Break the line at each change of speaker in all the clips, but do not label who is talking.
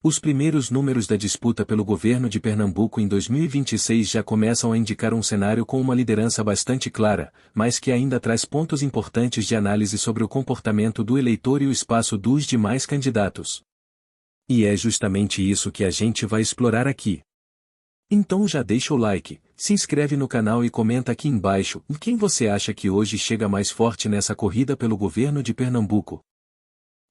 Os primeiros números da disputa pelo governo de Pernambuco em 2026 já começam a indicar um cenário com uma liderança bastante clara, mas que ainda traz pontos importantes de análise sobre o comportamento do eleitor e o espaço dos demais candidatos. E é justamente isso que a gente vai explorar aqui. Então já deixa o like, se inscreve no canal e comenta aqui embaixo quem você acha que hoje chega mais forte nessa corrida pelo governo de Pernambuco.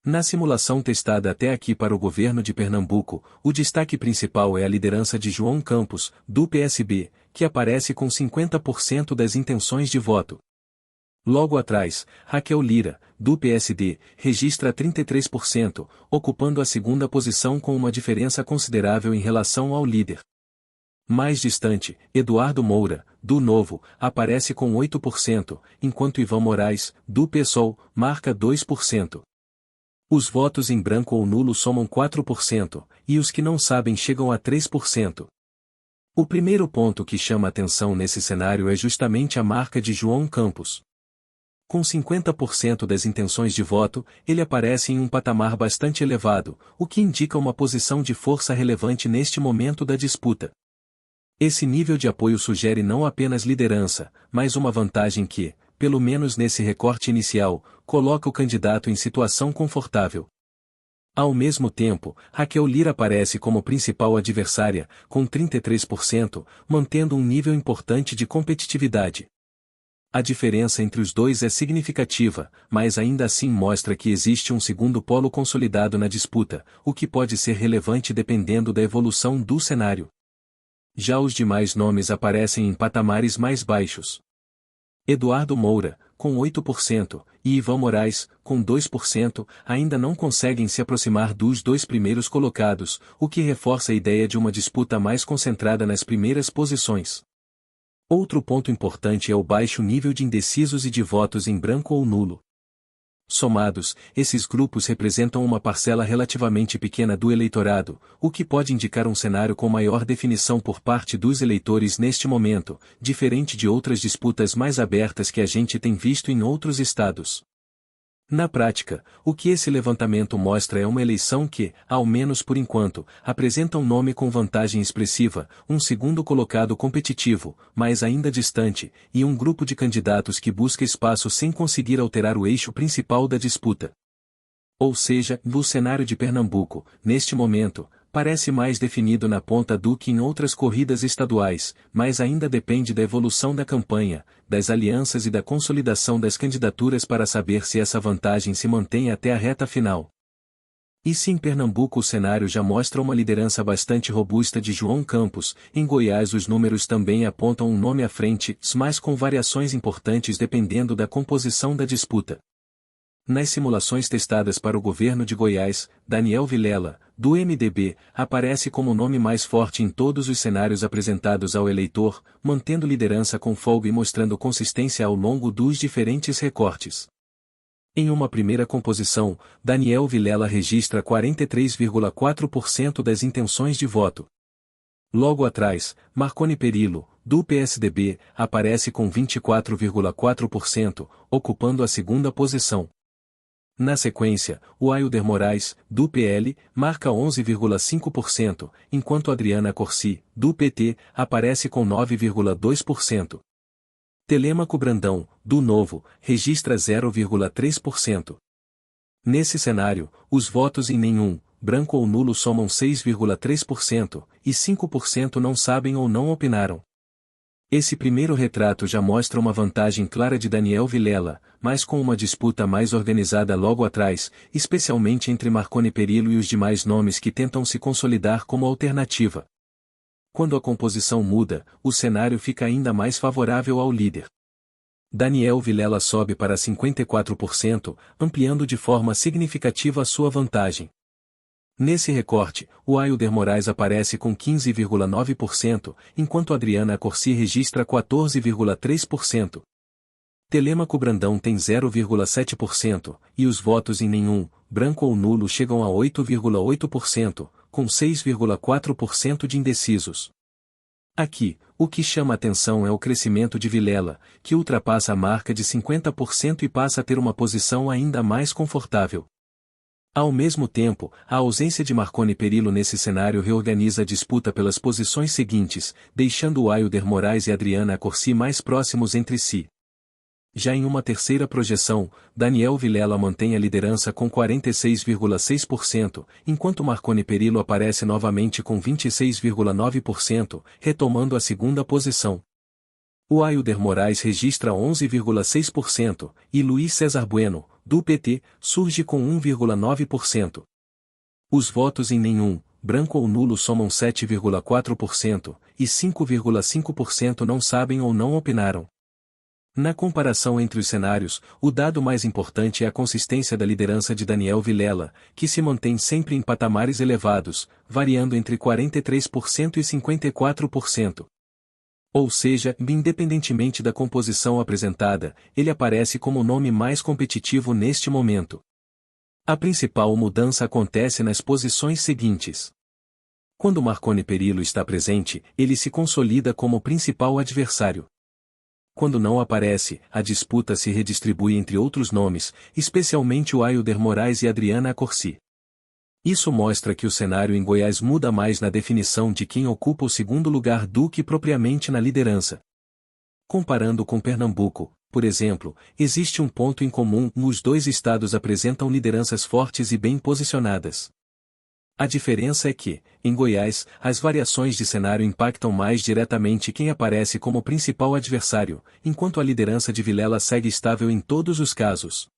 Na simulação testada até aqui para o governo de Pernambuco, o destaque principal é a liderança de João Campos, do PSB, que aparece com 50% das intenções de voto. Logo atrás, Raquel Lira, do PSD, registra 33%, ocupando a segunda posição com uma diferença considerável em relação ao líder. Mais distante, Eduardo Moura, do Novo, aparece com 8%, enquanto Ivan Moraes, do PSOL, marca 2%. Os votos em branco ou nulo somam 4%, e os que não sabem chegam a 3%. O primeiro ponto que chama atenção nesse cenário é justamente a marca de João Campos. Com 50% das intenções de voto, ele aparece em um patamar bastante elevado, o que indica uma posição de força relevante neste momento da disputa. Esse nível de apoio sugere não apenas liderança, mas uma vantagem que, pelo menos nesse recorte inicial, coloca o candidato em situação confortável. Ao mesmo tempo, Raquel Lira aparece como principal adversária, com 33%, mantendo um nível importante de competitividade. A diferença entre os dois é significativa, mas ainda assim mostra que existe um segundo polo consolidado na disputa, o que pode ser relevante dependendo da evolução do cenário. Já os demais nomes aparecem em patamares mais baixos. Eduardo Moura, com 8%, e Ivan Moraes, com 2%, ainda não conseguem se aproximar dos dois primeiros colocados, o que reforça a ideia de uma disputa mais concentrada nas primeiras posições. Outro ponto importante é o baixo nível de indecisos e de votos em branco ou nulo. Somados, esses grupos representam uma parcela relativamente pequena do eleitorado, o que pode indicar um cenário com maior definição por parte dos eleitores neste momento, diferente de outras disputas mais abertas que a gente tem visto em outros estados. Na prática, o que esse levantamento mostra é uma eleição que, ao menos por enquanto, apresenta um nome com vantagem expressiva, um segundo colocado competitivo, mas ainda distante, e um grupo de candidatos que busca espaço sem conseguir alterar o eixo principal da disputa. Ou seja, o cenário de Pernambuco, neste momento, parece mais definido na ponta do que em outras corridas estaduais, mas ainda depende da evolução da campanha, das alianças e da consolidação das candidaturas para saber se essa vantagem se mantém até a reta final. E se em Pernambuco o cenário já mostra uma liderança bastante robusta de João Campos, em Goiás os números também apontam um nome à frente, mas com variações importantes dependendo da composição da disputa. Nas simulações testadas para o governo de Goiás, Daniel Vilela, do MDB, aparece como o nome mais forte em todos os cenários apresentados ao eleitor, mantendo liderança com folga e mostrando consistência ao longo dos diferentes recortes. Em uma primeira composição, Daniel Vilela registra 43,4% das intenções de voto. Logo atrás, Marconi Perillo, do PSDB, aparece com 24,4%, ocupando a segunda posição. Na sequência, o Ailder Moraes, do PL, marca 11,5%, enquanto Adriana Corsi, do PT, aparece com 9,2%. Telêmaco Brandão, do Novo, registra 0,3%. Nesse cenário, os votos em nenhum, branco ou nulo somam 6,3%, e 5% não sabem ou não opinaram. Esse primeiro retrato já mostra uma vantagem clara de Daniel Vilela, mas com uma disputa mais organizada logo atrás, especialmente entre Marconi Perillo e os demais nomes que tentam se consolidar como alternativa. Quando a composição muda, o cenário fica ainda mais favorável ao líder. Daniel Vilela sobe para 54%, ampliando de forma significativa a sua vantagem. Nesse recorte, o Ailder Moraes aparece com 15,9%, enquanto Adriana Corsi registra 14,3%. Telêmaco Brandão tem 0,7%, e os votos em nenhum, branco ou nulo chegam a 8,8%, com 6,4% de indecisos. Aqui, o que chama atenção é o crescimento de Vilela, que ultrapassa a marca de 50% e passa a ter uma posição ainda mais confortável. Ao mesmo tempo, a ausência de Marconi Perillo nesse cenário reorganiza a disputa pelas posições seguintes, deixando Wilder Moraes e Adriana Accorsi mais próximos entre si. Já em uma terceira projeção, Daniel Vilela mantém a liderança com 46,6%, enquanto Marconi Perillo aparece novamente com 26,9%, retomando a segunda posição. Wilder Moraes registra 11,6%, e Luiz César Bueno, do PT, surge com 1,9%. Os votos em nenhum, branco ou nulo somam 7,4%, e 5,5% não sabem ou não opinaram. Na comparação entre os cenários, o dado mais importante é a consistência da liderança de Daniel Vilela, que se mantém sempre em patamares elevados, variando entre 43% e 54%. Ou seja, independentemente da composição apresentada, ele aparece como o nome mais competitivo neste momento. A principal mudança acontece nas posições seguintes. Quando Marconi Perillo está presente, ele se consolida como o principal adversário. Quando não aparece, a disputa se redistribui entre outros nomes, especialmente Wilder Moraes e Adriana Accorsi. Isso mostra que o cenário em Goiás muda mais na definição de quem ocupa o segundo lugar do que propriamente na liderança. Comparando com Pernambuco, por exemplo, existe um ponto em comum: os dois estados apresentam lideranças fortes e bem posicionadas. A diferença é que, em Goiás, as variações de cenário impactam mais diretamente quem aparece como principal adversário, enquanto a liderança de Vilela segue estável em todos os casos.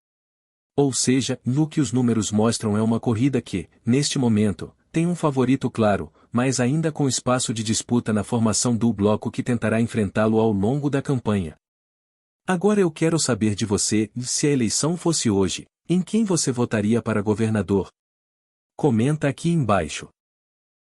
Ou seja, no que os números mostram é uma corrida que, neste momento, tem um favorito claro, mas ainda com espaço de disputa na formação do bloco que tentará enfrentá-lo ao longo da campanha. Agora eu quero saber de você: se a eleição fosse hoje, em quem você votaria para governador? Comenta aqui embaixo.